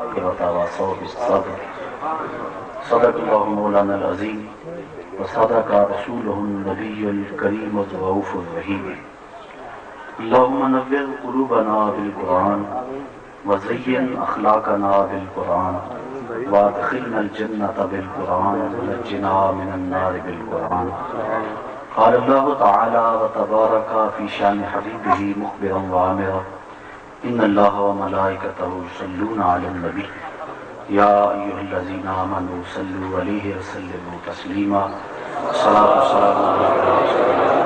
بالحق وتواصوا بالصبر صدق الله مولانا العظيم وصدق رسوله النبي الكريم الرؤوف الرحيم اللهم نور قلوبنا بالقرآن وزين أخلاقنا بالقرآن وادخلنا الجنة بالقرآن ونجنا من النار بالقرآن. قال الله تعالى وتبارك في شان حبيبه مخبرا وآمرا إن الله وملائكته يصلون على النبي يا أيها الذين آمنوا صلوا عليه وسلموا تسليما. صلاة والسلام عليك يا رسول الله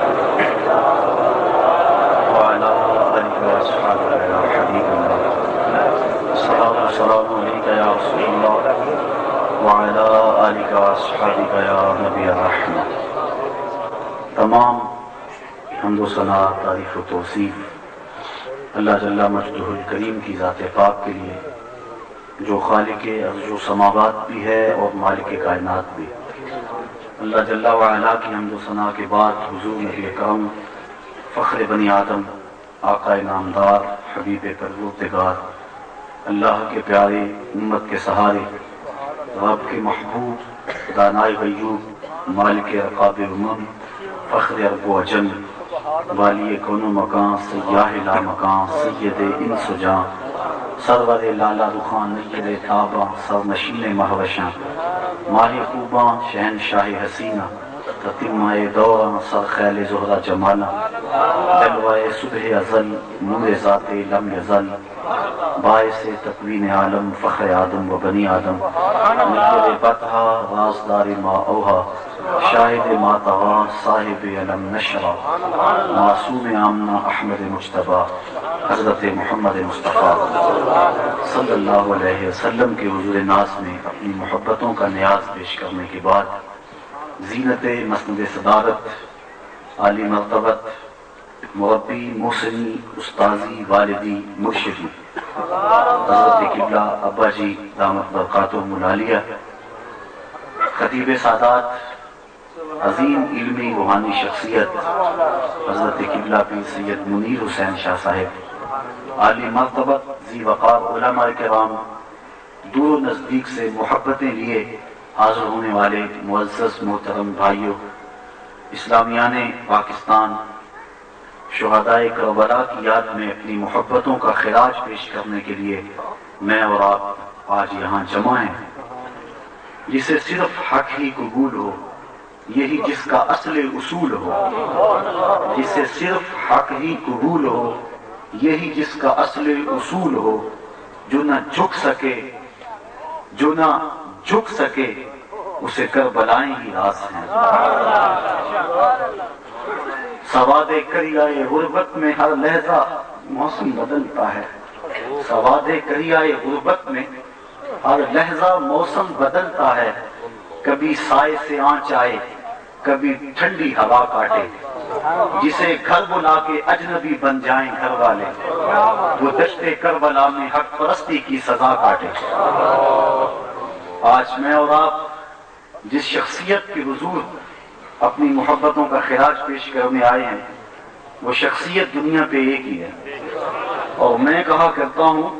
وعلى آلك وأصحابك يا حبيب الله. صلاة والسلام عليك يا رسول الله وعلى آلك وأصحابك يا نبي الرحمة. تمام حمد و ثنا تعریف و توصیف اللہ جل مجدہ الکریم کی ذات پاک کے لیے جو خالق ارض و سماوات بھی ہے اور مالک کائنات بھی. اللہ جل وعلا کی حمد و ثنا کے بعد حضور نبی کرم فخر بنی آدم آقا نامدار حبیب پروردگار اللہ کے پیارے امت کے سہارے رب کے محبوب دانائے غیوب مالک رقاب امم فخر ارب و عجم والی کون و مکان سیاہ لا مکان سید انس و جان سرور لالا رخان نیر تاباں سرنشین مہوشاں ماہ خوباں شہنشاہ حسینہ تتمہ دوراں سر خیل زہرہ جمالہ جلوہ صبح ازل نور ذات لم یزل باعث تکوین عالم فخر آدم و بنی آدم نیر بطحہ رازدار ما اوہا شاہد ما طغا صاحب علم نشرہ معصوم آمنہ احمد مجتبہ حضرت محمد مصطفیٰ صلی اللہ علیہ وسلم کے حضور ناز میں اپنی محبتوں کا نیاز پیش کرنے کے بعد زینت مسند صدارت عالی مرتبت مربی محسنی استاذی والدی مرشدی حضرت قبلہ ابا جی دامت برکاتہم العالیہ خطیب سادات عظیم علمی روحانی شخصیت حضرت قبلہ پیر سید منیر حسین شاہ صاحب عالی مرتبت ذی وقار علماء کرام دور و نزدیک سے محبتیں لیے حاضر ہونے والے معزز محترم بھائیوں اسلامیان پاکستان شہدائے کربلا کی یاد میں اپنی محبتوں کا خراج پیش کرنے کے لیے میں اور آپ آج یہاں جمع ہیں. جسے صرف حق ہی قبول ہو یہی جس کا اصل اصول ہو. جسے صرف حق ہی قبول ہو یہی جس کا اصل اصول ہو. جو نہ جھک سکے اسے کربلائیں ہی راز ہیں. سواد کریائے غربت میں ہر لہجہ موسم بدلتا ہے. سواد کریائے غربت میں ہر لہجہ موسم بدلتا ہے. کبھی سائے سے آنچ آئے کبھی ٹھنڈی ہوا کاٹے. جسے گھر بلا کے اجنبی بن جائیں گھر والے وہ دشت کربلا میں حق پرستی کی سزا کاٹے. آج میں اور آپ جس شخصیت کے حضور اپنی محبتوں کا خراج پیش کرنے آئے ہیں وہ شخصیت دنیا پہ ایک ہی ہے. اور میں کہا کرتا ہوں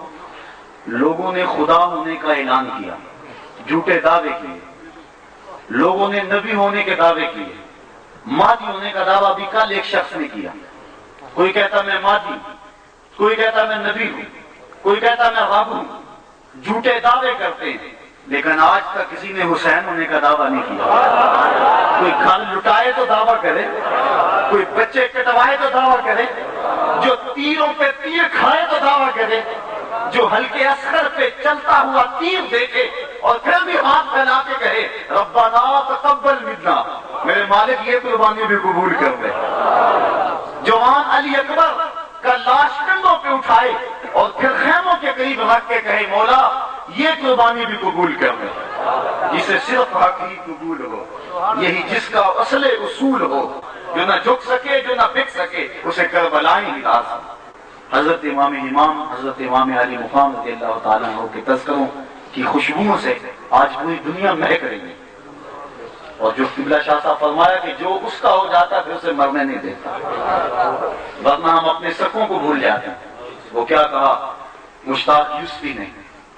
لوگوں نے خدا ہونے کا اعلان کیا, جھوٹے دعوے کیے. لوگوں نے نبی ہونے کے دعوے کیے. مادی ہونے کا دعویٰ بھی کل ایک شخص نے کیا. کوئی کہتا میں مادی, کوئی کہتا میں نبی ہوں, کوئی کہتا میں رب ہوں. جھوٹے دعوے کرتے ہیں لیکن آج تک کسی نے حسین ہونے کا دعویٰ نہیں کیا. کوئی گھر لٹائے تو دعویٰ کرے, کوئی بچے کٹوائے تو دعویٰ کرے, جو تیروں پہ تیر کھائے تو دعویٰ کرے, جو ہلکے اصغر پہ چلتا ہوا تیر دیکھے اور پھر بھی ہاتھ پھیلا کے کہے ربنا تقبل منا, میرے مالک یہ قربانی بھی قبول کر لے. جوان علی اکبر کا لاش کندھوں پہ اٹھائے اور پھر خیموں کے قریب رکھ کے کہے مولا یہ قربانی بھی قبول کر لے. جسے صرف حق ہی قبول ہو یہی جس کا اصل اصول ہو. جو نہ جھک سکے جو نہ بک سکے اسے کربلائیں ہی راز. حضرت امام حضرت امام علی مقام رضی اللہ تعالیٰ عنہ کے تذکروں کی خوشبوؤں سے آج پوری دنیا مہک رہی ہے. اور جو قبلہ شاہ صاحب فرمایا کہ جو اس کا ہو جاتا پھر اسے مرنے نہیں دیتا, ورنہ ہم اپنے سکوں کو بھول جاتے ہیں. وہ کیا کہا مشتاق یوسفی نے,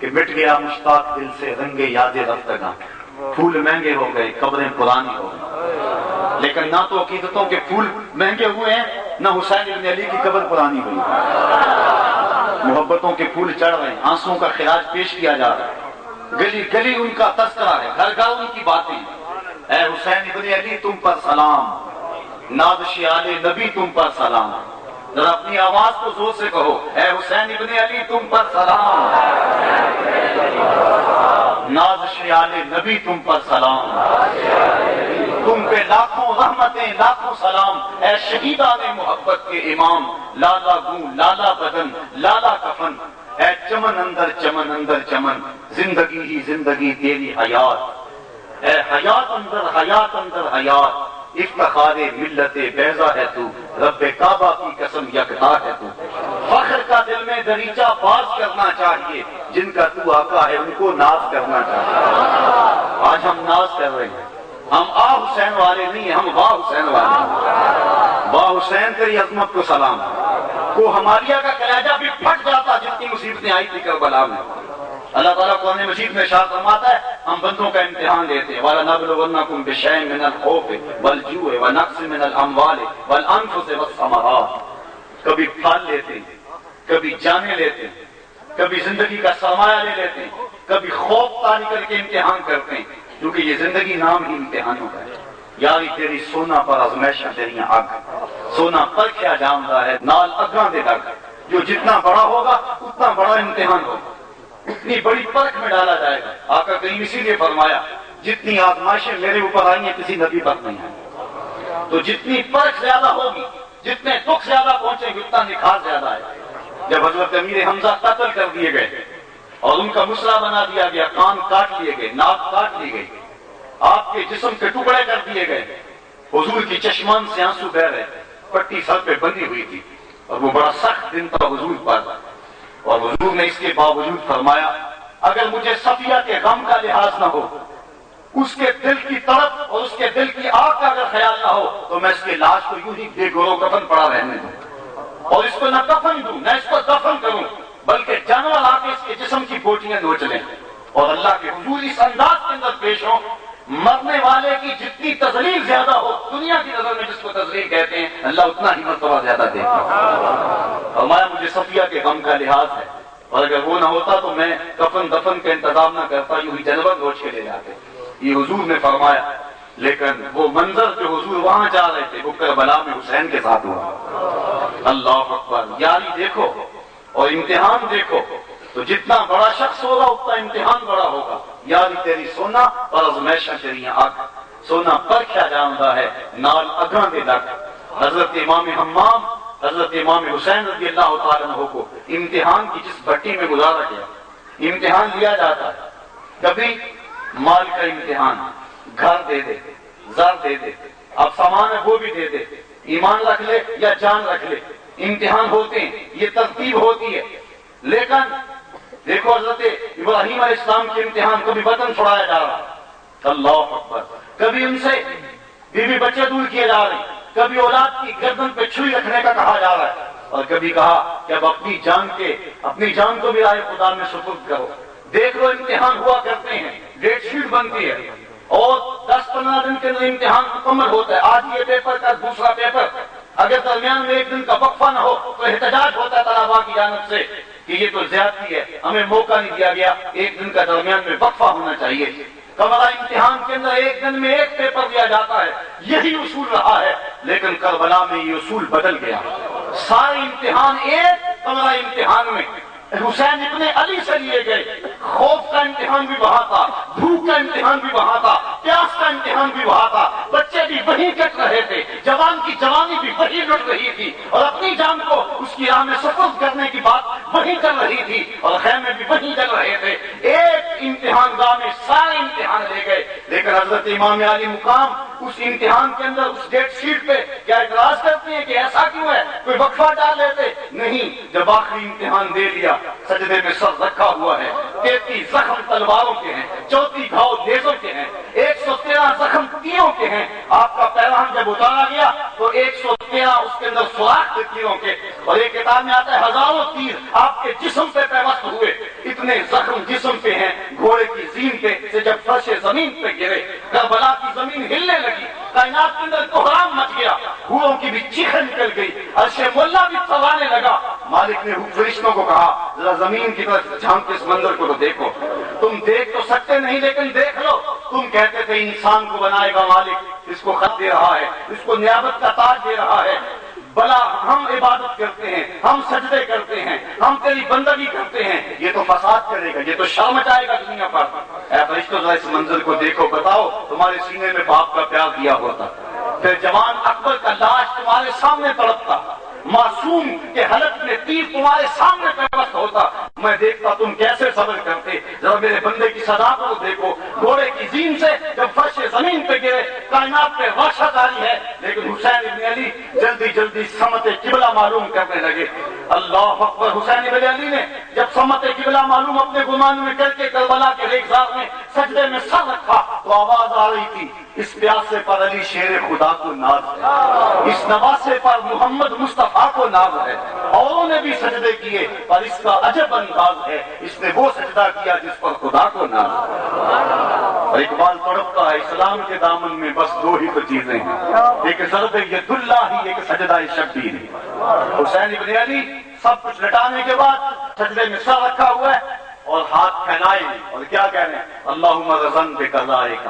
کہ مٹ گیا مشتاق دل سے رنگ یاد رفتگاں، پھول مہنگے ہو گئے قبریں پرانی ہو گئی. لیکن نہ تو عقیدتوں کے پھول مہنگے ہوئے ہیں، نہ حسین ابن علی کی قبر پرانی ہوئی. محبتوں کے پھول چڑھ رہے ہیں، آنسوں کا خراج پیش کیا جا رہا ہے، گلی گلی ان کا تذکرہ ہے، گھر گھر ان کی باتیں. اے حسین ابن علی تم پر سلام، نازش آل نبی تم پر سلام. ذرا اپنی آواز کو زور سے کہو، اے حسین ابن علی تم پر سلام، نازش آل نبی تم پر سلام. تم پہ لاکھوں رحمتیں لاکھوں سلام. اے شہیدان محبت کے امام، لالا گوں لالا بدن لالا کفن. اے چمن اندر چمن اندر چمن، زندگی ہی زندگی تیری حیات. اے حیات اندر حیات، افتخار ملت بیضا ہے تو، رب کعبہ کی قسم یکتا ہے تو. فخر کا دل میں دریچہ باز کرنا چاہیے، جن کا تو آقا ہے ان کو ناز کرنا چاہیے. آج ہم ناز کر رہے ہیں، ہم آ حسین والے نہیں ہیں، ہم واہ حسین والے ہیں. واہ حسین تیری عظمت کو سلام. کو ہماریہ کا کلیجہ بھی پھٹ جاتا جتنی مصیبتیں آئی تھی کربلا میں. اللہ تعالیٰ قرآن مجید میں ارشاد فرماتا ہے ہم بندوں کا امتحان لیتے ہیں. وَلَنَبْلُوَنَّكُمْ بِشَيْءٍ مِّنَ الْخَوْفِ وَالْجُوعِ وَنَقْصٍ مِّنَ الْأَمْوَالِ وَالْأَنفُسِ وَالثَّمَرَاتِ. کبھی پھل لیتے ہیں، کبھی جانیں لیتے ہیں، کبھی زندگی کا سرمایہ لے لیتے ہیں، کبھی خوف طاری کر کے امتحان کرتے ہیں، کیونکہ یہ زندگی نام ہی امتحانوں کا ہے. یاری تیری سونا پر ازمیشاں تیریاں اگ، سونا پر کیا جانتا ہے نال اگاں دے ڈگ. جو جتنا بڑا ہوگا اتنا بڑا امتحان ہوگا، اتنی بڑی پرکھ میں ڈالا جائے گا. آقا کریم اسی لیے فرمایا جتنی آزمائشیں میرے اوپر آئی ہیں کسی نبی پر نہیں آئی. تو جتنی پرکھ زیادہ ہوگی، جتنے دکھ زیادہ پہنچیں گے اتنا نکھار زیادہ ہے. جب حضرت امیر حمزہ قتل کر دیے گئے اور ان کا مسئلہ بنا دیا گیا، کان کاٹ لیے گئے، ناک کاٹ لی گئی، آپ کے جسم کے ٹکڑے کر دیے گئے، حضور کی چشمان سے آنسو بہ رہے، پٹی سر پہ بندھی ہوئی تھی اور وہ بڑا سخت دن تھا حضور پر. اور حضور نے اس کے باوجود فرمایا اگر مجھے صفیہ کے غم کا لحاظ نہ ہو، اس کے دل کی تڑپ اور اس کے دل کی آگ کا اگر خیال نہ ہو، تو میں اس کے لاش کو یوں ہی بے گرو کفن پڑا رہنے دوں اور اس کو نہ کفن دوں نہ اس کو دفن کروں، بلکہ جانور آ کے اس کے جسم کی بوٹیاں نوچ لیں اور اللہ کے حضور اس انداز کے اندر پیش ہوں. مرنے والے کی جتنی تذلیل زیادہ ہو، دنیا کی نظر میں جس کو تذلیل کہتے ہیں، اللہ اتنا ہی مرتبہ زیادہ دیتا ہے. فرمایا مجھے صفیہ کے غم کا لحاظ ہے، اور اگر وہ نہ ہوتا تو میں کفن دفن کا انتظام نہ کرتا، یوں ہی جانور نوچ کے لے جاتے. یہ حضور نے فرمایا. لیکن وہ منظر جو حضور وہاں جا رہے تھے وہ کربلا میں حسین کے ساتھ ہوا. اللہ اکبر. یاری دیکھو اور امتحان دیکھو. تو جتنا بڑا شخص ہوگا اتنا امتحان بڑا ہوگا. یاری تیری سونا اور ازمیشاں تیریاں آگ. سونا پر کیا جانتا ہے نال اگاں دے ڈگ. حضرت امام حمام حضرت امام حسین رضی اللہ تعالیٰ عنہ کو امتحان کی جس بھٹی میں گزارا گیا، امتحان لیا جاتا ہے. کبھی مال کا امتحان، گھر دے دے، زر دے دے، اب سامان ہے وہ بھی دے دے، ایمان رکھ لے یا جان رکھ لے. امتحان ہوتے ہیں، یہ ترتیب ہوتی ہے. لیکن دیکھو حضرت ابراہیم علیہ السلام کے امتحان، کبھی وطن چھڑایا جا رہا، اللہ اکبر، کبھی ان سے بیوی بچے دور کیے جا رہے، کبھی اولاد کی گردن پہ چھری رکھنے کا کہا جا رہا ہے، اور کبھی کہا کہ اب اپنی جان کو بھی رائے خدا میں سپرد کرو. دیکھ لو امتحان ہوا کرتے ہیں، ڈیٹ شیٹ بنتی ہے اور 10-15 دن کے اندر امتحان مکمل ہوتا ہے. آج یہ پیپر کا دوسرا پیپر، اگر درمیان میں ایک دن کا وقفہ نہ ہو تو احتجاج ہوتا ہے طلباء کی جانب سے کہ یہ تو زیادتی ہے، ہمیں موقع نہیں دیا گیا، ایک دن کا درمیان میں وقفہ ہونا چاہیے. کربلا امتحان کے اندر ایک دن میں ایک پیپر دیا جاتا ہے، یہی اصول رہا ہے. لیکن کربلا میں یہ اصول بدل گیا. سارے امتحان ایک کربلا امتحان میں حسین ابن علی سے لیے گئے. خوف کا امتحان بھی وہاں تھا، بھوک کا امتحان بھی وہاں تھا، پیاس کا امتحان بھی وہاں تھا. بچے بھی وہیں کٹ رہے تھے، جوان کی جوانی بھی وہیں لٹ رہی تھی، اور اپنی جان کو اس کی راہ میں سپرد کرنے کی بات وہیں چل رہی تھی، اور خیمے بھی وہیں چل رہے تھے. ایک امتحان گاہ میں سارے امتحان لے گئے. لیکن حضرت امام علی مقام اس امتحان کے اندر اس ڈیٹ شیٹ پہ کیا اعتراض کرتے ہیں کہ ایسا کیوں ہے، کوئی وقفہ ڈال لیتے؟ نہیں. جب آخری امتحان دے لیا، سجدے میں سر رکھا ہوا ہے، 33 زخم تلواروں کے ہیں، 34 گھاؤ نیزوں کے ہیں، 113 زخم تیروں کے ہیں. آپ کا پیراہن جب اتارا گیا تو 113 اس کے اندر سوراخ تھے تیروں کے، اور ایک کتاب میں آتا ہے ہزاروں تیر آپ کے جسم پہ پیوست ہوئے. اتنے اتنے زخم جسم پہ ہیں، گھوڑے کی زین پہ سے جب فرش زمین پہ گرے، کربلا کی زمین ہلنے لگی، کائنات کے اندر کوہرام مچ گیا، حوروں کی بھی چیخیں نکل گئی، عرش مولا بھی تھرانے لگا۔ مالک نے فرشتوں کو کہا ذرا زمین کی طرف جھانک کے اس منظر کو تو دیکھو، تم دیکھ تو سکتے نہیں لیکن دیکھ لو، تم کہتے تھے انسان کو بنائے گا مالک، اس کو خط دے رہا ہے، اس کو نیابت کا تاج دے رہا ہے، بلا ہم عبادت کرتے ہیں، ہم سجدے کرتے ہیں، ہم تیری بندگی کرتے ہیں، یہ تو فساد کرے گا، یہ تو شرم مچائے گا دنیا پر۔ اے فرشتوں ذرا اس منظر کو دیکھو، بتاؤ تمہارے سینے میں باپ کا پیار دیا ہوتا، پھر جوان اکبر کا لاش تمہارے سامنے تڑپتا، معصوم کے حلق میں تیر تمہارے سامنے پیوست ہوتا، میں دیکھتا تم کیسے صبر کرتے۔ ذرا میرے بندے کی صدا کو دیکھو، گھوڑے کی زین سے جب فرش زمین پہ گرے، کائنات پہ وحشت آئی ہے، لیکن حسین ابن علی جلدی جلدی سمت قبلہ معلوم کرنے لگے۔ اللہ اکبر۔ حسین ابن علی نے جب سمت قبلہ معلوم اپنے گمان میں کر کے کربلا کے ریگزار میں سجدے میں سر رکھا تو آواز آ رہی تھی، اس پیاسے پر علی شیر خدا کو ناز ہے، اس نواسے پر محمد مصطفیٰ کو ناز ہے، اوروں نے بھی سجدے کیے پر اس کا عجب انداز ہے، اس نے وہ سجدہ کیا جس پر خدا کو ناز ہے۔ اور اقبال تڑپتا ہے، اسلام کے دامن میں بس دو ہی تو چیزیں ہیں، ایک ضرب ید اللہ ہی، ایک سجدہ شبیر۔ حسین ابن علی سب کچھ لٹانے کے بعد سجدے میں سر رکھا ہوا ہے اور ہاتھ پھیلائے اور کیا کہہ رہے ہیں، اللہم رضن بقضائک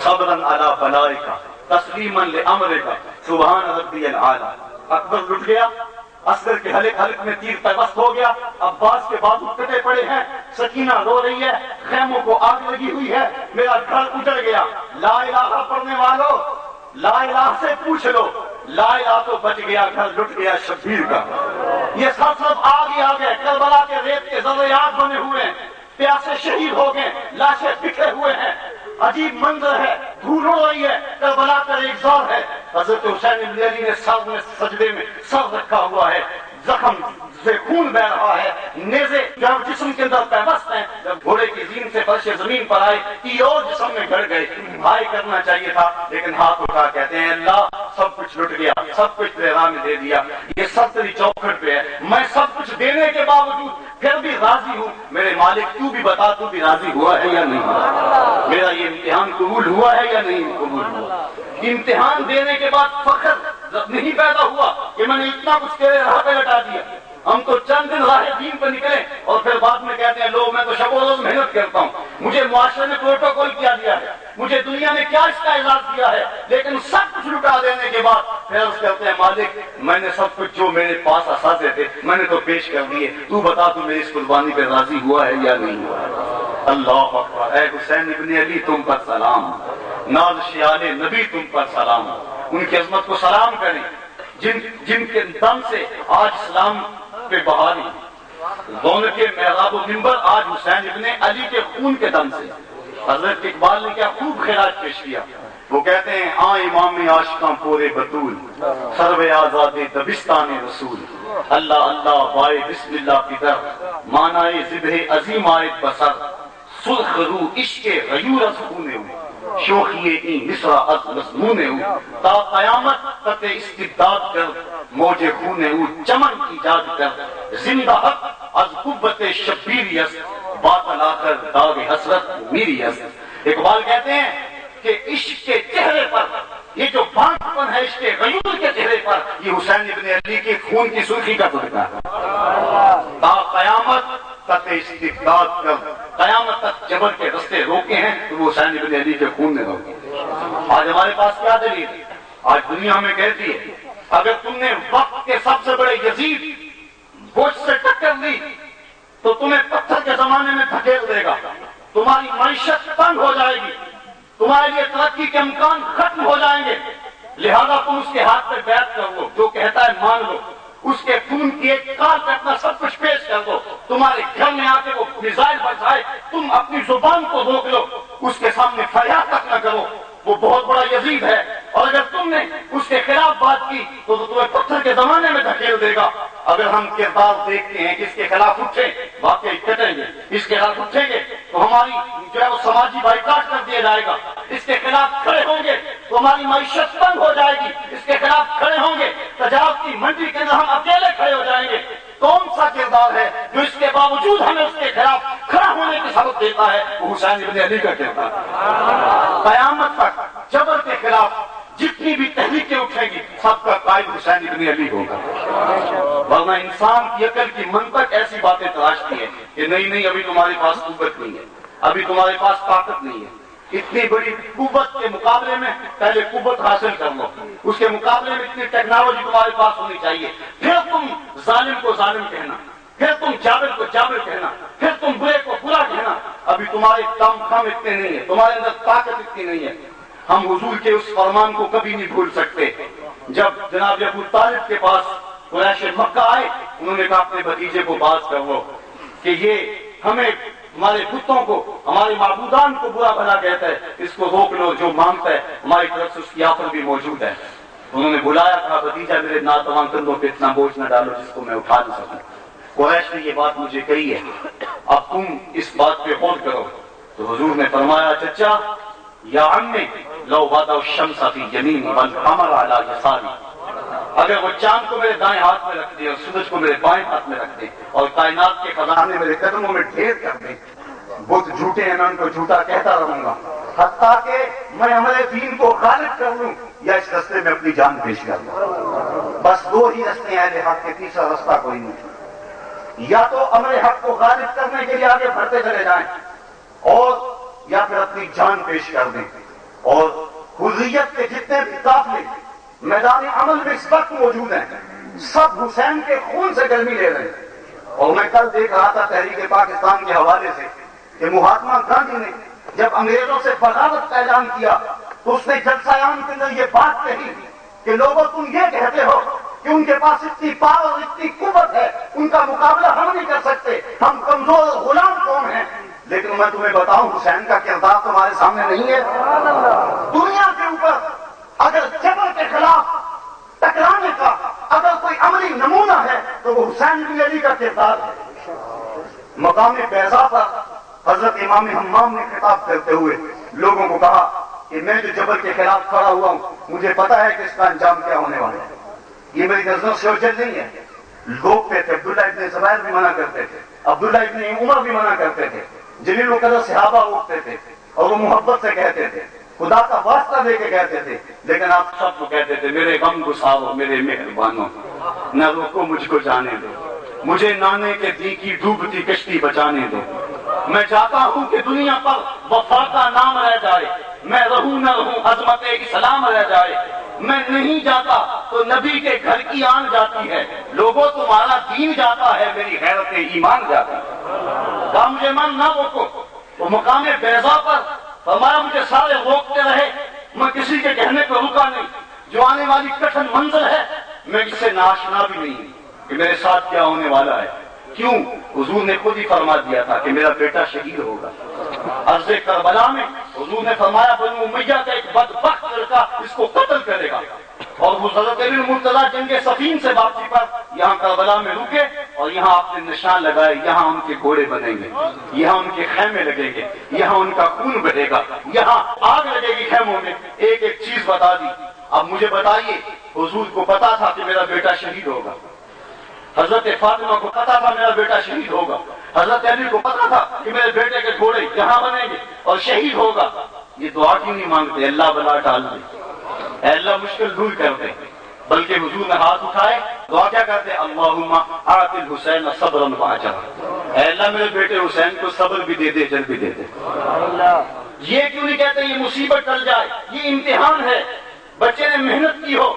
صبرا علی بلائک تسلیما لامرک سبحان ربی الاعلی۔ اکبر لٹ گیا، اصغر کے حلق میں تیر پیوست ہو گیا، عباس کے بازو کٹے پڑے ہیں، سکینہ رو رہی ہے، خیموں کو آگ لگی ہوئی ہے، میرا گھر اجڑ گیا۔ لا الہ پڑھنے والوں، لا الہ سے پوچھ لو، لا الہ تو بچ گیا، گھر لٹ گیا شبیر کا۔ یہ سب آگ ہی آ گئے، کربلا کے ریت کے ذرات بنے ہوئے ہیں، پیاسے شہید ہو گئے، لاشیں بکھرے ہوئے ہیں، عجیب منظر ہے، دھول اڑ رہی ہے، کربلا کا ریگزار ہے۔ حضرت حسین ابن علی نے سر میں سجدے میں سر رکھا ہوا ہے، زخم سے خون بہ رہا ہے، نیزے جہاں جسم کے اندر پیوست ہیں، جب گھوڑے کی زین سے فرش زمین پر آئے یہ اور جسم میں گڑ گئے۔ ہائے کرنا چاہیے تھا لیکن ہاتھ اٹھا کہتے ہیں اللہ سب کچھ لٹ گیا، سب کچھ تیرے راہ میں دے دیا، یہ سب تیری چوکھٹ پہ ہے، میں سب کچھ دینے کے باوجود پھر بھی راضی ہوں، میرے مالک تو بھی بتا تو بھی راضی ہوا ہے یا نہیں ہوا، میرا یہ امتحان قبول ہوا ہے یا نہیں قبول ہوا۔ امتحان دینے کے بعد فخر نہیں پیدا ہوا کہ میں نے اتنا کچھ تیرے راہ پہ لٹا دیا۔ ہم تو چند دن راہ دین پہ نکلے اور پھر بعد میں کہتے ہیں لوگ میں تو شب و روز محنت کرتا ہوں، مجھے معاشرے نے پروٹوکول کیا دیا ہے، مجھے دنیا نے کیا اس کا اعزاز دیا ہے، لیکن سب کچھ لٹا دینے کے بعد پھر اس کہتے ہیں مالک میں نے سب کچھ جو میرے پاس اثاثے تھے میں نے تو پیش کر دیے، تو بتا تو میری اس قربانی پہ راضی ہوا ہے یا نہیں ہوا۔ اللہ اکبر۔ اے حسین ابن علی تم پر سلام، نازشیان نبی تم پر سلام، ان کی عظمت کو سلام کریں جن کے دم سے آج اسلام پہ بحالی، رونق محراب و منبر آج حسین ابن علی کے خون کے دم سے۔ حضرت اقبال نے کیا خوب خراج پیش کیا، وہ کہتے ہیں آ امام عاشقاں پورے بطول سرو آزاد دبستان رسول، اللہ اللہ بائے بسم اللہ کی در مانائے ذبح عظیم آئے بسر، سرخ رو عشق غیور از خونے ہوئے شوخی این مصرع از مضمونے ہو، تا قیامت تت استبداد کر موج خونے ہو چمن ایجاد کر، زندہ حق از قوت شبیری است باطل آخر داغ حسرت میری است۔ اقبال کہتے ہیں کہ عشق کے چہرے پر یہ جو بانٹ پن ہے، عشق غیور کے چہرے پر یہ حسین ابن علی کے خون کی سرخی کا صدقہ ہے۔ تا قیامت تک استبداد کر، قیامت تک جبر کے رستے روکے ہیں تو وہ حسین ابن علی کے خون نے روکے۔ آج ہمارے پاس کیا دلیل ہے؟ آج دنیا ہمیں کہتی ہے اگر تم نے وقت کے سب سے بڑے یزید بوجھ سے ٹکر لی تو تمہیں پتھر کے زمانے میں دھکیل دے گا، تمہاری معیشت تنگ ہو جائے گی، تمہارے لیے ترقی کے امکان ختم ہو جائیں گے، لہذا تم اس کے ہاتھ پہ بیعت کر لو، جو کہتا ہے مان لو، اس کے خون کی ایک کال پہ اپنا سب کچھ پیش کر دو، تمہارے گھر میں آ کے وہ میزائل برسائے تم اپنی زبان کو روک لو، اس کے سامنے فریاد تک نہ کرو، وہ بہت بڑا یزید ہے، اور اگر تم نے اس کے خلاف بات کی تو تمہیں پتھر کے زمانے میں دھکیل دے گا۔ اگر ہم کردار دیکھتے ہیں کہ اس کے خلاف اٹھیں واقعی کٹیں گے، اس کے خلاف اٹھیں گے تو ہماری جو ہے وہ سماجی بائیکاٹ کر دیا جائے گا، اس کے خلاف کھڑے ہوں گے تو ہماری معیشت تنگ ہو جائے گی، اس کے خلاف کھڑے ہوں گے تجارت کی منڈی کے اندر ہم اکیلے کھڑے ہو جائیں گے۔ کون سا کردار ہے جو اس کے باوجود ہمیں اس کے خلاف حسین ابن علی کا کردار ہے۔ قیامت تک جبر کے خلاف جتنی بھی تحریکیں اٹھیں گی سب کا قائد حسین ابن علی ہوگا، ورنہ انسان کی عقل کی منطق ایسی باتیں تراشتی ہے کہ نہیں ابھی تمہارے پاس قوت نہیں ہے، ابھی تمہارے پاس طاقت نہیں ہے، اتنی بڑی قوت کے مقابلے میں پہلے قوت حاصل کر لو، اس کے مقابلے میں اتنی ٹیکنالوجی تمہارے پاس ہونی چاہیے، پھر تم ظالم کو ظالم کہنا، پھر تم جابر کو جابر کہنا، پھر تم برے کو برا کہنا، ابھی تمہارے دم خم اتنے نہیں ہے، تمہارے اندر طاقت اتنی نہیں ہے۔ ہم حضور کے اس فرمان کو کبھی نہیں بھول سکتے۔ جب جناب ابو طالب کے پاس قریش مکہ آئے، انہوں نے کہا اپنے بھتیجے کو باز کر لو کہ یہ ہمیں ہمارے بتوں کو ہمارے معبودان کو برا بھلا کہتا ہے، اس کو روک لو، جو مانگتا ہے ہماری طرف سے اس کی آفر بھی موجود ہے۔ انہوں نے بلایا، کہا بھتیجا میرے ناتواں کندھوں پہ اتنا بوجھ نہ ڈالو جس کو میں اٹھا نہ سکوں، قریش نے یہ بات مجھے کہی ہے، اب تم اس بات پہ غور کرو۔ تو حضور نے فرمایا چچا یا عمی لو وضع الشمس فی یمینی والقمر علی یساری، اگر وہ چاند کو میرے دائیں ہاتھ میں رکھ دے اور سورج کو میرے بائیں ہاتھ میں رکھ دے اور کائنات کے خزانے میرے قدموں میں ڈھیر کر دے، بت جھوٹے ہیں میں ان کو جھوٹا کہتا رہوں گا حتیٰ کہ میں ہمارے دین کو غالب کر لوں یا اس رستے میں اپنی جان پیش کر دوں۔ بس دو ہی رستے ہیں اہل حق کے، تیسرا رستہ کوئی نہیں، یا تو امر حق کو غالب کرنے کے لیے آگے بڑھتے چلے جائیں اور یا پھر اپنی جان پیش کر دیں۔ اور حریت کے جتنے بھی قافلے میدان عمل میں اس وقت موجود ہیں سب حسین کے خون سے گرمی لے رہے ہیں۔ اور میں کل دیکھ رہا تھا تحریک پاکستان کے حوالے سے کہ مہاتما گاندھی نے جب انگریزوں سے بغاوت کا اعلان کیا تو اس نے جلسہ عام کے اندر یہ بات کہی کہ لوگوں تم یہ کہتے ہو کہ ان کے پاس اتنی پاور اتنی قوت ہے، ان کا مقابلہ ہم نہیں کر سکتے، ہم کمزور غلام قوم ہیں، لیکن میں تمہیں بتاؤں حسین کا کردار تمہارے سامنے نہیں ہے۔ دنیا کے اوپر اگر جبر کے خلاف ٹکرانے کا اگر کوئی عملی نمونہ ہے تو وہ حسین بن علی کا کردار ہے۔ مقام بیضا پر حضرت امام حمام نے خطاب کرتے ہوئے لوگوں کو کہا کہ میں جو جبر کے خلاف کھڑا ہوا ہوں مجھے پتا ہے کہ اس کا انجام کیا ہونے والا ہے، یہ میری نظروں سے اوجھل نہیں ہے۔ لوگ کہتے عبداللہ ابن زبیر بھی منع کرتے تھے، عبداللہ ابن عمر بھی منع کرتے تھے، جلیل القدر صحابہ اٹھتے تھے اور وہ محبت سے کہتے تھے، خدا کا واسطہ دے کے کہتے تھے، لیکن آپ سب کو کہتے تھے میرے غم گسارو میرے مہربانوں، نہ روکو مجھ کو جانے دو، مجھے نانے کے دی کی ڈوبتی کشتی بچانے دو، میں چاہتا ہوں کہ دنیا پر وفا کا نام رہ جائے، میں رہوں نہ رہوں عظمت اسلام رہ جائے، میں نہیں جاتا تو نبی کے گھر کی آن جاتی ہے، لوگوں تمہارا دین جاتا ہے میری غیرت ایمان جاتی ہے، کہا مجھے من نہ روکو۔ وہ مقام بیضا پر فرمایا مجھے سارے روکتے رہے، میں کسی کے کہنے پہ رکا نہیں، جو آنے والی کٹھن منزل ہے میں اس سے ناشنا بھی نہیں کہ میرے ساتھ کیا ہونے والا ہے۔ کیوں؟ حضور نے خود ہی فرما دیا تھا کہ میرا بیٹا شہید ہوگا۔ عرض کربلا میں حضور نے فرمایا بنو امیہ کا ایک بدبخت لڑکا اس کو قتل کرے گا، اور وہ حضرت ابن مرتضیٰ جنگ صفین سے واپسی پر یہاں کربلا میں رکے اور یہاں آپ نے نشان لگائے، یہاں ان کے گھوڑے بنیں گے، یہاں ان کے خیمے لگیں گے، یہاں ان کا خون بہے گا، یہاں آگ لگے گی خیموں میں۔ ایک ایک چیز بتا دی۔ اب مجھے بتائیے حضور کو پتا تھا کہ میرا بیٹا شہید ہوگا، حضرت فاطمہ کو پتا تھا میرا بیٹا شہید ہوگا، حضرت علی کو پتا تھا کہ میرے بیٹے کے گھوڑے یہاں بنیں گے اور شہید ہوگا، یہ دعا کیوں نہیں مانگتے اللہ بلا ڈال دے، اے اللہ مشکل دور کر دے؟ بلکہ حضور نے ہاتھ اٹھائے دعا کیا کرتے؟ اللہم آت الحسین صبرا واجرا، اے اللہ میرے بیٹے حسین کو صبر بھی دے دے اجر بھی دے دے۔ یہ کیوں نہیں کہتے یہ مصیبت ٹل جائے، یہ امتحان ہے، بچے نے محنت کی ہو،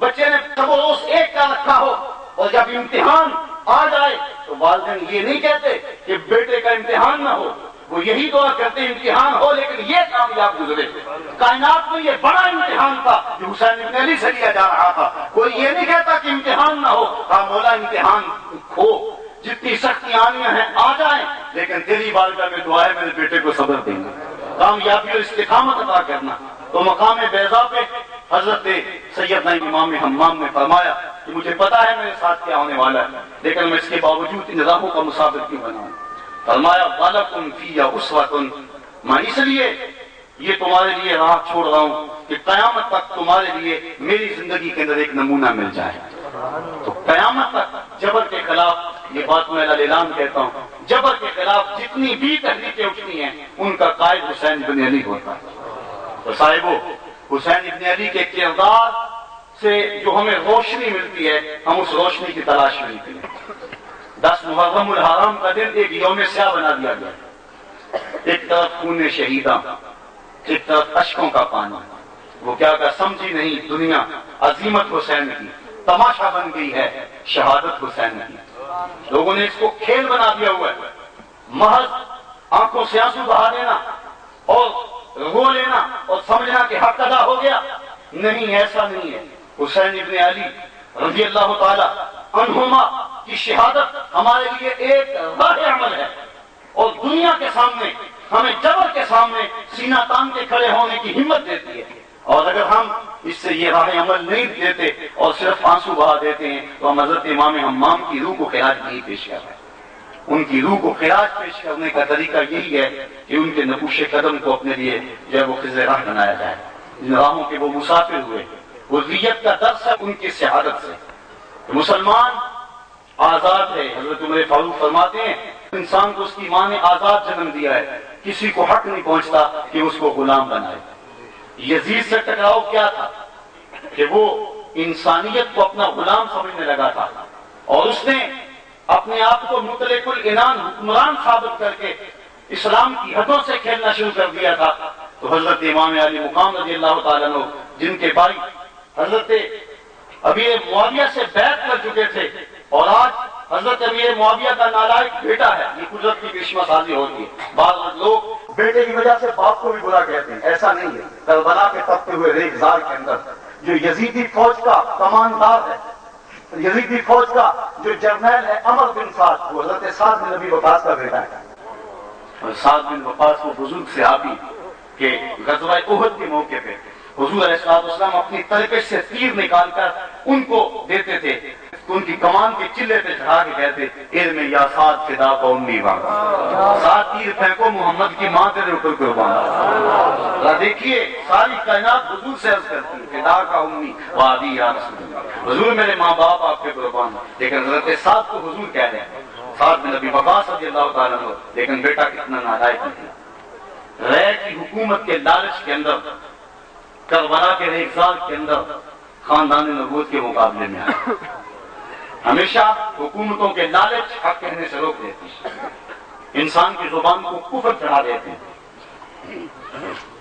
بچے نے سب روز ایک کا رکھا ہو، اور جب امتحان آ جائے تو والدین یہ نہیں کہتے کہ بیٹے کا امتحان نہ ہو، وہ یہی دعا کرتے امتحان ہو لیکن یہ کامیاب گزرے۔ کائنات میں یہ بڑا امتحان تھا جو حسین ابن علی سے لیا جا رہا تھا، کوئی یہ نہیں کہتا کہ امتحان نہ ہو، کہا مولا امتحان ہو، جتنی سختیاں آنیاں ہیں آ جائیں، لیکن تیری بارگاہ میں دعا ہے میرے بیٹے کو صبر دینا، کامیابی اور استقامت عطا کرنا۔ تو مقام بیضا پہ حضرت سیدنا امام حمام نے فرمایا کہ مجھے پتا ہے میرے ساتھ کیا ہونے والا ہے، لیکن میں اس کے باوجود ان راہوں کا مسافر کیوں بناؤں؟ فرمایا وَلَكُمْ فِيَّ أُسْوَةٌ، میں اس لیے یہ تمہارے لیے راہ چھوڑ رہا ہوں کہ قیامت تک تمہارے لیے میری زندگی کے اندر ایک نمونہ مل جائے۔ تو قیامت تک جبر کے خلاف یہ بات میں اعلان کہتا ہوں، جبر کے خلاف جتنی بھی تحریکیں اٹھتی ہیں ان کا قائد حسین بن علی ہوتا ہے۔ تو صاحبو، حسین ابن علی کے کردار سے جو ہمیں روشنی ملتی ہے، ہم اس روشنی کی تلاش میں نکلیں۔ 10 محرم الحرام کا دن ایک یوم سیاہ بنا دیا گیا، ایک طرف خون شہیداں، ایک طرف اشکوں کا پانی۔ وہ کیا کہ سمجھی نہیں دنیا عظیمت حسین کی، تماشا بن گئی ہے شہادت حسین کی۔ لوگوں نے اس کو کھیل بنا دیا ہوا ہے، محض آنکھوں سے آنسو بہا دینا اور رو لینا اور سمجھنا کہ حق ادا ہو گیا۔ نہیں، ایسا نہیں ہے۔ حسین ابن علی رضی اللہ تعالی عنہما کی شہادت ہمارے لیے ایک راہ عمل ہے، اور دنیا کے سامنے ہمیں جبر کے سامنے سینہ تان کے کھڑے ہونے کی ہمت دیتی ہے۔ اور اگر ہم اس سے یہ راہ عمل نہیں دیتے اور صرف آنسو بہا دیتے ہیں تو ہم حضرت امام حمام کی روح کو خراج نہیں پیش کر رہے۔ ان کی روح کو خراج پیش کرنے کا طریقہ یہی ہے کہ ان کے نقوش قدم کو اپنے لیے جو ہے وہ خضر راہ بنایا جائے، جن راہوں کے وہ مسافر ہوئے۔ حریت کا درس ہے ان کی شہادت سے۔ مسلمان آزاد ہے۔ حضرت عمر فاروق فرماتے ہیں انسان کو اس کی ماں نے آزاد جنم دیا ہے، کسی کو حق نہیں پہنچتا کہ اس کو غلام بنائے۔ یزید سے ٹکراؤ کیا تھا کہ وہ انسانیت کو اپنا غلام سمجھنے لگا تھا، اور اس نے اپنے آپ کو مطلق العنان حکمران ثابت کر کے اسلام کی حدوں سے کھیلنا شروع کر دیا تھا۔ تو حضرت امام علی مقام رضی اللہ تعالیٰ عنہ، جن کے بھائی حضرت امیر معاویہ سے بیعت کر چکے تھے، اور آج حضرت امیر معاویہ کا نالائق بیٹا ہے، یہ قدرت کی بیشمہ سازی ہوتی ہے۔ بعض لوگ بیٹے کی وجہ سے باپ کو بھی برا کہتے ہیں، ایسا نہیں ہے۔ کربلا کے تپتے ہوئے ریگزار کے اندر جو یزیدی فوج کا کماندار ہے، یزیدی فوج کا جو جرنیل ہے عمر بن سعد، وہ حضرت سعد بن نبی وقاص کا بیٹا ہے۔ اور سعد بن وقاص وہ بزرگ صحابی کہ غزوہ احد کے موقع پہ حضور علیہ السلام اپنی تلکش سے تیر نکال کر ان کو دیتے تھے، تو ان کی کمان کے چلے پہ چڑھا کے کہتے علم یا سعد فدا کا امی وہاں، سعد تیر پھینکو محمد کی ماں تیرے اوپر قربان۔ دیکھیے ساری کائنات حضور سے عرض کرتی ہے فدا کا امی وادی یا رسول اللہ، حضور میرے ماں باپ آپ کے قربان، لیکن حضرت سعد کو حضور کہہ رہے ہیں، سعد بن نبی وقاص رضی اللہ تعالیٰ عنہ، لیکن بیٹا کتنا نالائق ہے۔ غیر کی حکومت کے لالچ کے اندر، کربلا کے ریگزار کے اندر خاندان نبوت کے مقابلے میں آئے۔ ہمیشہ حکومتوں کے لالچ حق کہنے سے روک دیتی ہے، انسان کی زبان کو کفر چڑھا دیتے ہیں،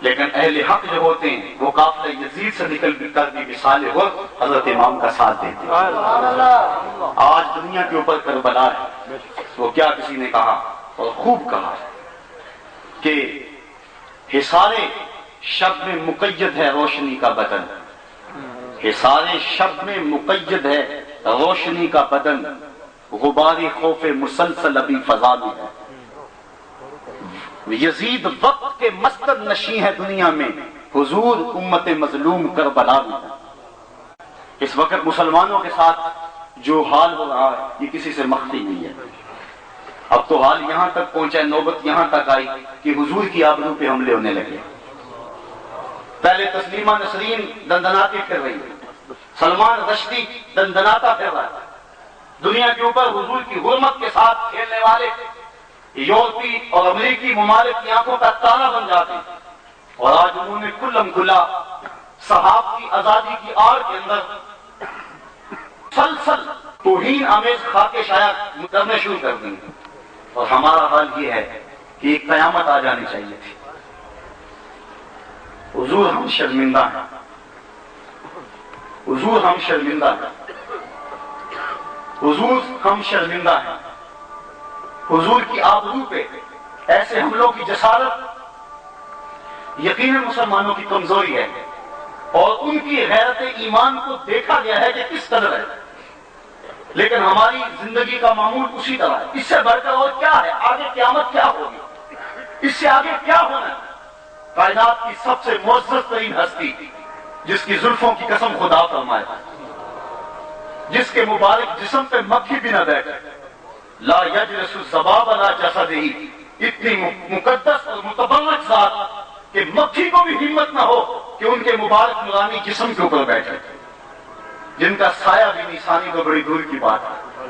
لیکن اہل حق جو ہوتے ہیں وہ قافلہ یزید سے نکل کر بھی مثال حضرت امام کا ساتھ دیتے ہیں۔ آج دنیا کے اوپر کربلا ہے، وہ کیا کسی نے کہا اور خوب کہا کہ حصار شب میں مقید ہے روشنی کا بدن، حصار شب میں مقید ہے روشنی کا بدن، غباری خوف مسلسل ابھی فضا میں ہے۔ یزید وقت کے مستر نشیں ہے دنیا میں، حضور امت مظلوم کربلا میں ہے۔ اس وقت مسلمانوں کے ساتھ جو حال ہو رہا ہے یہ کسی سے مخفی نہیں ہے۔ اب تو حال یہاں تک پہنچا، نوبت یہاں تک آئی کہ حضور کی آبرو پہ حملے ہونے لگے۔ پہلے تسلیمہ نسرین دندناتی پھر رہی ہے، سلمان رشدی دندناتا پھر رہا ہے، دنیا کے اوپر حضور کی حرمت کے ساتھ کھیلنے والے یورپی اور امریکی ممالک کی آنکھوں کا تالا بن جاتے ہیں، اور آج انہوں نے کلم کھلا صحابہ کی آزادی کی آڑ کے اندر سلسل توہین آمیز خاکے شائع کرنے شروع کر دیں۔ اور ہمارا حال یہ ہے کہ ایک قیامت آ جانی چاہیے تھی۔ حضور ہم شرمندہ ہیں، حضور ہم شرمندہ ہیں، حضور ہم شرمندہ ہیں۔ حضور کی آبرو پہ ایسے حملوں کی جسارت یقیناً مسلمانوں کی کمزوری ہے، اور ان کی غیرت ایمان کو دیکھا گیا ہے کہ کس قدر ہے، لیکن ہماری زندگی کا معمول اسی طرح ہے۔ اس سے بڑھ کر اور کیا ہے؟ آگے قیامت کیا ہوگی؟ اس سے آگے کیا ہونا ہے؟ کائنات کی سب سے معزز ترین ہستی جس کی زلفوں کی قسم خدا فرمائے، جس کے مبارک جسم پہ مکھی بھی نہ بیٹھے، لا یجلس الذباب لا جسدہ، اتنی مقدس اور متبرک ذات کہ مکھی کو بھی ہمت نہ ہو کہ ان کے مبارک نورانی جسم کے اوپر بیٹھے، جن کا سایہ بھی نشانی تو بڑی دور کی بات ہے۔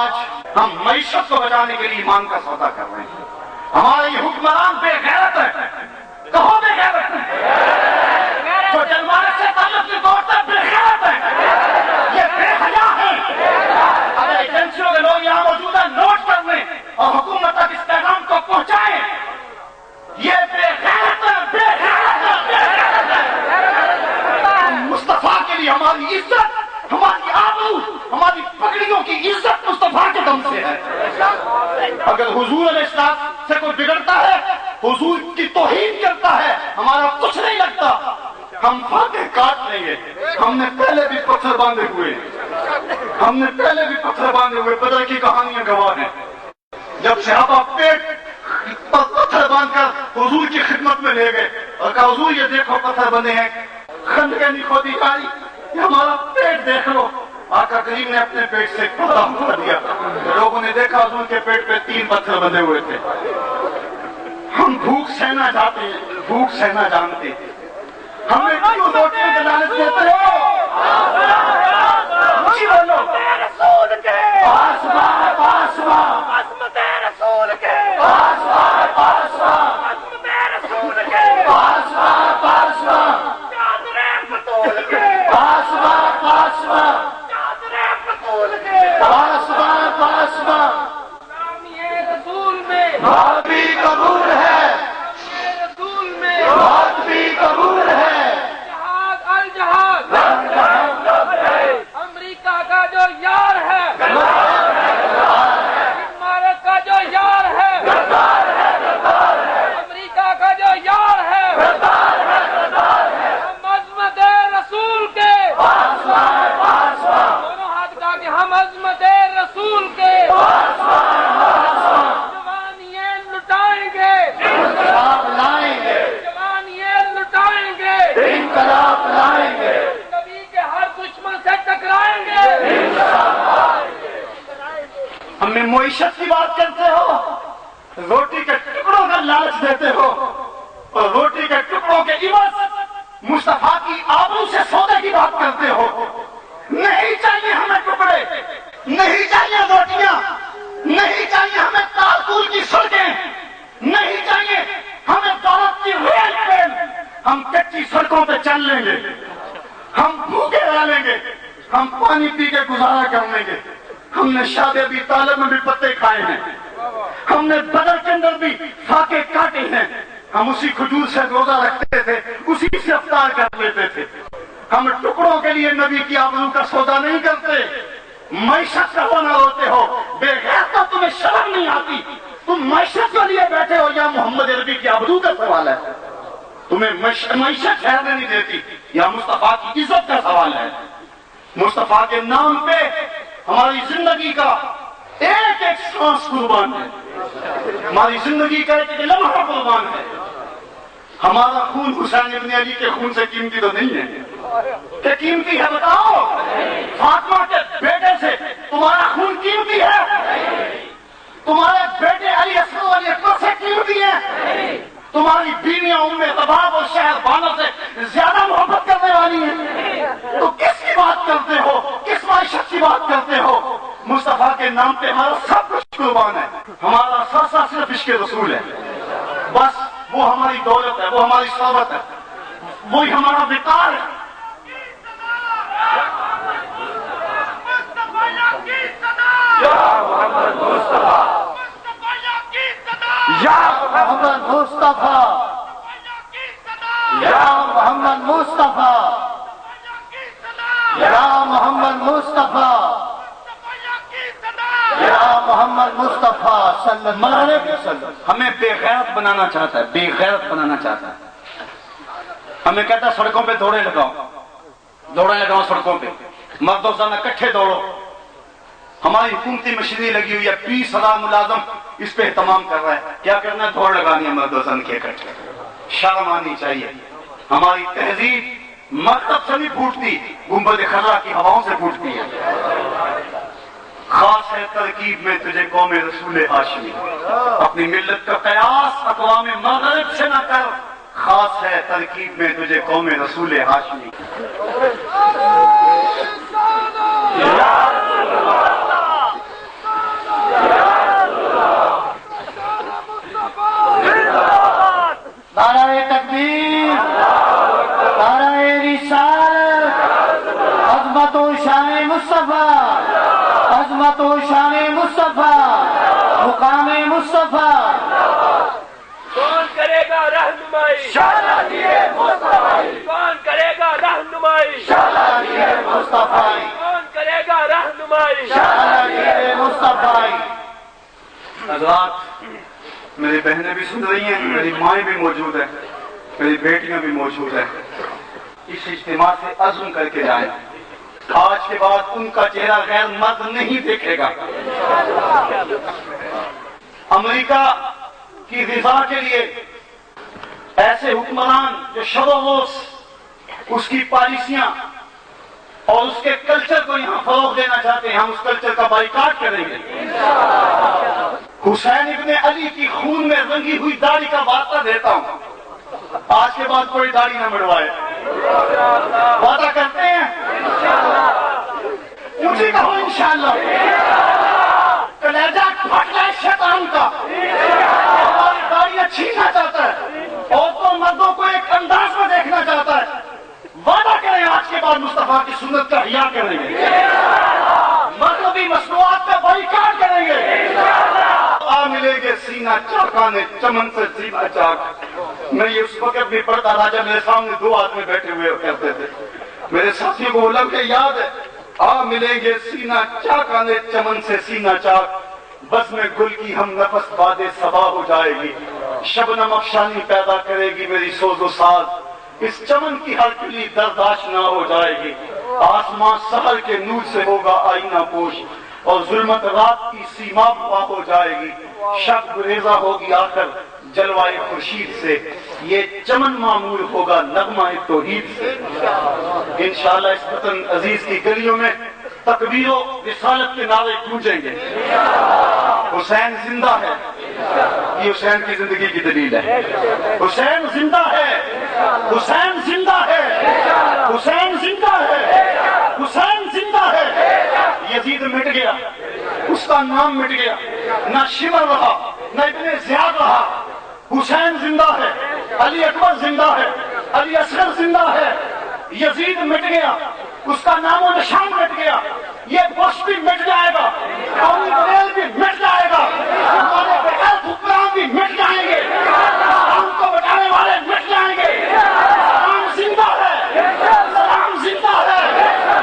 آج ہم معیشت کو بچانے کے لیے ایمان کا سودا کر رہے ہیں. ہمارے یہ حکمران بے غیرت ہے. کہو بے غیرت ہے. جو جلوارے سے تعلق نہیں توڑتے بے غیرت ہے. یہ بے حیا ہے. اگر ایجنسیوں کے لوگ یہاں موجود ہیں نوٹ کر لیں اور حکومت تک اس پیغام کو پہنچائیں. یہ بے غیرت ہے. بے غیرت ہے. بے غیرت ہے. مصطفیٰ کے لیے ہماری عزت، ہماری آبرو، ہماری پگڑیوں کی عزت مصطفیٰ کے دم سے ہے. اگر حضور علیہ السلام سے کوئی بگڑتا ہے، حضور کی توہین کرتا ہے، ہمارا کچھ نہیں لگتا. ہم فاتح کاٹ لیں گے. ہم نے پہلے بھی پتھر باندھے ہوئے، ہم نے پہلے بھی پتھر باندھے ہوئے. بدر کی کہانیاں گواہ ہیں. جب صحابہ پیٹ پر پتھر باندھ کر حضور کی خدمت میں لے گئے اور کہا حضور یہ دیکھو پتھر بندے ہیں، خندقیں نہیں کھودی جاری، یہ ہمارا پیٹ دیکھ لو. آقا کریم نے اپنے پیٹ سے ایک پردہ اٹھا دیا. لوگوں نے دیکھا حضور کے پیٹ پہ 3 پتھر بندھے ہوئے تھے. ہم بھوک سہنا چاہتے ہیں، بھوک سہنا جانتے ہیں. ہمیں کیوں روٹیوں کے لالچ دیتے ہو؟ اونچی بولو. پاسبان پاسبان عظمت رسول کے، پاسبان پاسبان عظمت رسول کے، پاسبان پاسبان چادریں بطول کے، پاسبان پاسبان چادریں بطول کے، پاسبان پاسبان نامی رسول میں بات بھی قبول ہے، رسول میں بات بھی قبول ہے. جہاد الجہاد امریکہ کا جو یار ہے، امارت کا جو یار ہے، امریکہ کا جو یار ہے، ہم عظمت رسول کے، دونوں ہاتھ اٹھا کے ہم عظمت رسول کے جوانیاں لٹائیں گے، انقلاب لائیں گے، جوانیاں لٹائیں گے، انقلاب لائیں گے، کبھی کے ہر دشمن سے ٹکرائیں گے. ہمیں معیشت کی بات کرتے ہو، روٹی کے ٹکڑوں کا لالچ دیتے ہو اور روٹی کے ٹکڑوں کے عوض مصطفیٰ کی آبرو سے سودے کی بات کرتے ہو. نہیں چاہیے ہمیں ٹکڑے، نہیں چاہیے روٹیاں، نہیں چاہیے ہمیں تالکول کی سڑکیں، نہیں چاہیے ہمیں دولت کی ریل ٹرین. ہم کچی سڑکوں پہ چل لیں گے، ہم بھوکے رہ لیں گے، ہم پانی پی کے گزارا کر لیں گے. ہم نے شاد ابی طالب میں بھی پتے کھائے ہیں، ہم نے بدر کے اندر بھی فاقے کاٹے ہیں. ہم اسی کھجور سے روزہ رکھتے تھے، اسی سے افطار کر لیتے تھے. ہم ٹکڑوں کے لیے نبی کی آبرو کا سودا نہیں کرتے. معیشت کا ہونا ہوتے ہو بے غیر تو تمہیں شرم نہیں آتی. تم معیشت کے لیے بیٹھے ہو یا محمد عربی کی آبرو کا سوال ہے؟ تمہیں معیشت ٹھہرنے نہیں دیتی یا مصطفیٰ کی عزت کا سوال ہے؟ مصطفیٰ کے نام پہ ہماری زندگی کا ایک ایک سانس قربان ہے، ہماری زندگی کا ایک ایک لمحہ قربان ہے. ہمارا خون حسین ابن علی کے خون سے قیمتی تو نہیں ہے. کہ قیمتی ہے بتاؤ؟ فاطمہ کے بیٹے سے تمہارا خون قیمتی ہے؟ تمہارے بیٹے علی اصغر علی اکبر سے قیمتی ہے؟ تمہاری بیویاں ام طباب اور شہر بانوں سے زیادہ محبت کرنے والی ہیں؟ تو کس کی بات کرتے ہو؟ کس معیشت کی بات کرتے ہو؟ مصطفیٰ کے نام پہ ہمارا سب کچھ قربان ہے. ہمارا سرسا صرف عشق رسول ہے. بس وہ ہماری دولت ہے، وہ ہماری ثروت ہے، وہی ہمارا وقار ہے. یا محمد مصطفیٰ، یا محمد مصطفیٰ، یا محمد مصطفیٰ، یا محمد مصطفیٰ، یا محمد مصطفیٰ صلی اللہ علیہ وسلم. ہمیں بے غیرت بنانا چاہتا ہے، بے غیرت بنانا چاہتا ہے. ہمیں کہتا ہے سڑکوں پہ دوڑے لگاؤ، دوڑے لگاؤ سڑکوں پہ، مرد و زن اکٹھے دوڑو. ہماری حکومتی مشینری لگی ہوئی ہے، 20,000 ملازم اس پہ اہتمام کر رہا ہے. کیا کرنا ہے؟ دوڑ لگانی ہے مرد و زن کے اکٹھے. شرم آنی چاہیے. ہماری تہذیب مکتب سے نہیں پھوٹتی، گنبد خضرا کی ہواؤں سے پھوٹتی ہے. خاص ہے ترکیب میں تجھے قوم رسول ہاشمی، اپنی ملت کا قیاس اقوام مغرب سے نہ کر. خاص ہے ترکیب میں تجھے قوم رسول ہاشمی. مصطفیٰ، عظمت و شان مصطفیٰ، مقام مصطفیٰ. کون کرے گا رہنمائی؟ مصطفی. کون کرے گا رہنمائی؟ مصطفی. کون کرے گا رہنمائی؟ مصطفی. حضرات، میری بہنیں بھی سن رہی ہیں، میری مائیں بھی موجود ہیں، میری بیٹیاں بھی موجود ہیں. اس اجتماع سے عزم کر کے جائیں، آج کے بعد ان کا چہرہ غیر مرد نہیں دیکھے گا. امریکہ کی رضا کے لیے ایسے حکمران جو شب و روز اس کی پالیسیاں اور اس کے کلچر کو یہاں فروغ دینا چاہتے ہیں، ہم اس کلچر کا بائیکاٹ کریں گے. حسین ابن علی کی خون میں رنگی ہوئی داڑھی کا واسطہ دیتا ہوں، آج کے بعد کوئی داڑھی نہ مڑوائے. وعدہ کرتے ہیں؟ اونچی کہو انشاءاللہ. کلیجہ پھٹ جائے شیطان کا، ہماری داڑیاں چھیننا چاہتا ہے، عورتوں مردوں کو ایک انداز میں دیکھنا چاہتا ہے. وعدہ کریں آج کے بعد مصطفیٰ کی سنت کا احیاء کریں گے، مذہبی مصنوعات کا بائیکاٹ کریں گے. آ ملیں گے سینہ چاکانے چمن سے سینہ چاک. میں یہ اس وقت بھی پڑھتا تھا جب میرے سامنے دو آدمی بیٹھے ہوئے کرتے تھے. میرے ساتھیوں کو وہ لمحے یاد ہے. آ ملیں گے سینہ چاکانے چمن سے سینہ چاک، بس میں گل کی ہم نفس باد صبا ہو جائے گی. شبنم افشانی پیدا کرے گی میری سوز و ساز، اس چمن کی ہر کلی درداشنا ہو جائے گی. آسمان سحر کے نور سے ہوگا آئینہ پوش، اور ظلمت رات کی سیما پا ہو جائے گی. شب گریزہ ہوگی آخر جلوائے خورشید سے، یہ چمن معمور ہوگا نغمہ توحید سے. انشاءاللہ اس وطن عزیز کی گلیوں میں تکبیر و رسالت کے نعرے گونجیں گے. حسین زندہ ہے، یہ حسین کی زندگی کی دلیل ہے. حسین زندہ ہے، حسین زندہ ہے، حسین زندہ ہے، حسین زندہ ہے. یزید مٹ گیا، اس کا نام مٹ گیا، نہ شمر رہا نہ ابن زیاد رہا. حسین زندہ ہے، علی اکبر زندہ ہے، علی اصغر زندہ ہے. یزید مٹ گیا، اس کا نام و نشان مٹ گیا. یہ بش بھی مٹ جائے گا، قومی بریل بھی مٹ جائے گا، ہمارے بغیر حکمران بھی مٹ جائیں گے، اسلام کو بچانے والے مٹ جائیں گے. اسلام زندہ ہے، اسلام زندہ ہے،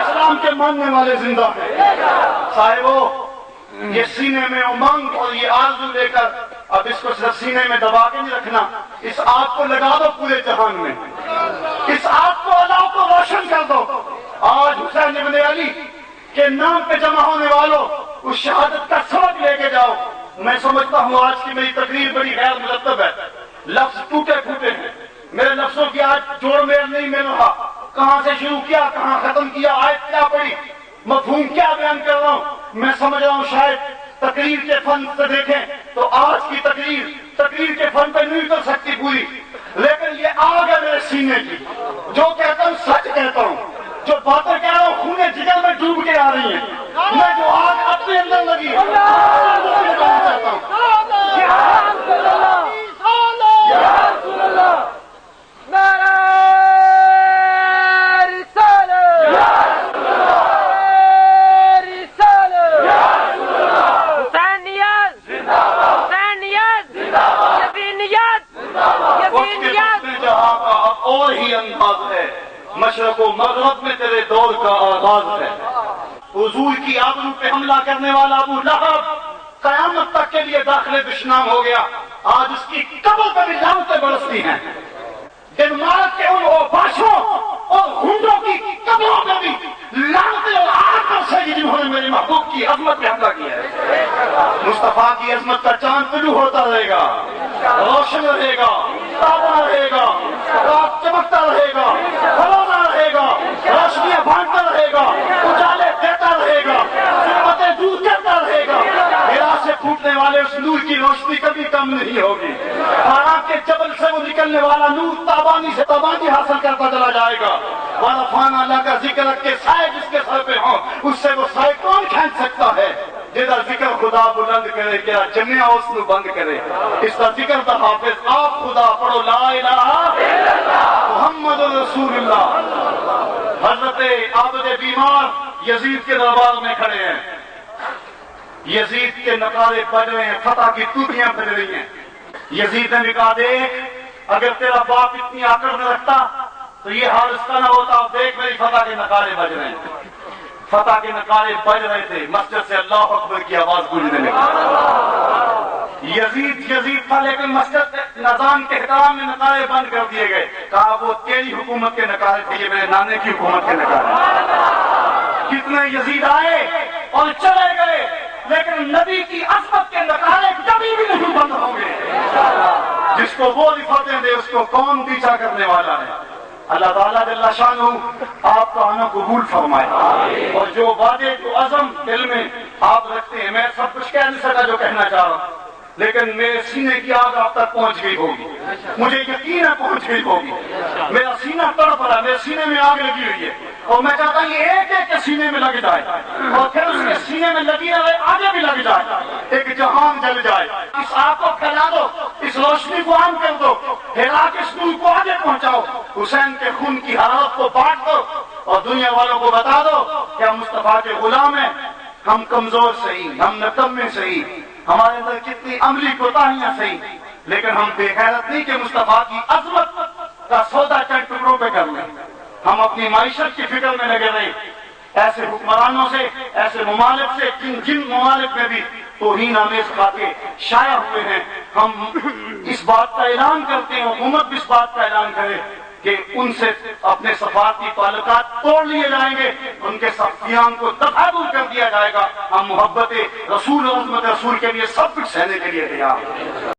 اسلام کے ماننے والے زندہ ہیں. صاحبو، یہ سینے میں امنگ اور یہ آرزو لے کر اب اس کو صرف سینے میں دبا کے نہیں رکھنا، اس آگ کو لگا دو پورے جہان میں، اس آگ کو اللہ کو روشن کر دو. آج حسین ابن علی کے نام پہ جمع ہونے والوں اس شہادت کا سبق لے کے جاؤ. میں سمجھتا ہوں آج کی میری تقریر بڑی غیر مرتب ہے، لفظ ٹوٹے پھوٹے ہیں، میرے لفظوں کی آج جوڑ میل نہیں مل رہا. کہاں سے شروع کیا کہاں ختم کیا، آیت کیا پڑھی، مفہوم کیا بیان کر رہا ہوں. میں سمجھ رہا ہوں شاید تقریر کے فن سے دیکھیں تو آج کی تقریر کے فن پہ نہیں اتر سکتی پوری، لیکن یہ آگ ہے میرے سینے کی. جو کہتا ہوں سچ کہتا ہوں، جو باتیں کہہ رہا ہوں خونے جگر میں ڈوب کے آ رہی ہیں. میں جو آگ اپنے اندر لگی چاہتا ہوں. اور ہی انداز ہے، مشرق و مغرب میں تیرے دور کا آغاز ہے. حضور کی آبرو پہ حملہ کرنے والا ابو لہب قیامت تک کے لیے داخل دشنام ہو گیا. آج اس کی قبر پہ بھی لعنتیں برستی ہیں. ڈنمارک کے ان اوباشوں اور ہنڈوں کی قبروں پہ بھی لعنتیں اور آگ برسے گی جنہوں نے میرے محبوب کی عظمت پہ حملہ کیا ہے. مصطفیٰ کی عظمت کا چاند طلوع ہوتا رہے گا، روشن رہے گا، تابا رہے گا، رات چمکتا رہے گا، کھلونا رہے گا، روشنیاں بانٹتا رہے گا، اجالے دیتا رہے گا، ظلمتیں دور کرتا رہے گا. میرا سے پھوٹنے والے اس نور کی روشنی کبھی کم نہیں ہوگی. فاراں کے جبل سے وہ نکلنے والا نور تابانی سے تابانی حاصل کرتا چلا جائے گا. وَرَفَعْنَا لَكَ ذِكْرَكَ کے سائے جس کے سر پہ ہوں اس سے وہ سائے کون کھینچ سکتا ہے؟ جدھر ذکر خدا بلند کرے کیا جمعہ اس نو بند کرے. اس کا ذکر دا حافظ آپ خدا پڑھو لا الہ الا اللہ محمد رسول اللہ. حضرت حضرت عابد بیمار یزید کے دربار میں کھڑے ہیں، یزید کے نقارے بج رہے ہیں، فتح کی توتیاں بج رہی ہیں۔ یزید نے بھی کہا دیکھ اگر تیرا باپ اتنی آکڑ نہ رکھتا تو یہ حال اس کا نہ ہوتا، دیکھ میری فتح کے نقارے بج رہے ہیں۔ فتح کے نقارے بج رہے تھے، مسجد سے اللہ اکبر کی آواز گونجنے لگی۔ یزید تھا لیکن مسجد نظام کے احترام میں نقارے بند کر دیے گئے، کہا وہ تیری حکومت کے نقارے تھے، یہ میرے نانے کی حکومت کے نقارے۔ کتنے یزید آئے اور چلے گئے لیکن نبی کی عظمت کے نقارے کبھی بھی نہیں بند ہوں گے۔ جس کو وہ رفعتیں دے اس کو کون پیچھا کرنے والا ہے؟ اللہ تعالیٰ جل شانہ آپ کا آنا قبول فرمائے، اور جو وعدے جو عزم دل میں آپ رکھتے ہیں، میں سب کچھ کہہ نہیں سکا جو کہنا چاہ رہا ہوں، لیکن میرے سینے کی آگ آپ تک پہنچ گئی ہوگی، مجھے یقین ہے پہنچ گئی ہوگی۔ میرا سینہ تڑپ رہا ہے، میرے سینے میں آگ لگی ہوئی ہے، اور میں چاہتا ہوں یہ ایک ایک کے سینے میں لگ جائے اور پھر اس کے سینے میں لگی رہے، آگے بھی لگ جائے، ایک جہان جل جائے۔ اس آگ کو پھیلا دو، اس روشنی کو عام کر دو، ہرا کے اس نور کو آگے پہنچاؤ، حسین کے خون کی حرارت کو بانٹ دو اور دنیا والوں کو بتا دو کہ ہم مصطفیٰ کے غلام ہیں، ہم کمزور صحیح، ہم نکمے صحیح، ہمارے اندر کتنی عملی کوتاہیاں صحیح، لیکن ہم بے غیرت نہیں کہ مصطفیٰ کی عظمت کا سودا چند ٹکڑوں پہ کر لیں۔ ہم اپنی معیشت کی فکر میں لگے رہے، ایسے حکمرانوں سے، ایسے ممالک سے جن ممالک میں بھی توہین آمیز خاکے شائع ہوئے ہیں، ہم اس بات کا اعلان کرتے ہیں، حکومت بھی اس بات کا اعلان کرے کہ ان سے اپنے سفارتی تعلقات توڑ لیے جائیں گے، ان کے سختیان کو دفع دور کر دیا جائے گا۔ ہم محبت رسول اور عظمت رسول کے لیے سب کچھ سہنے کے لیے تیار ہیں۔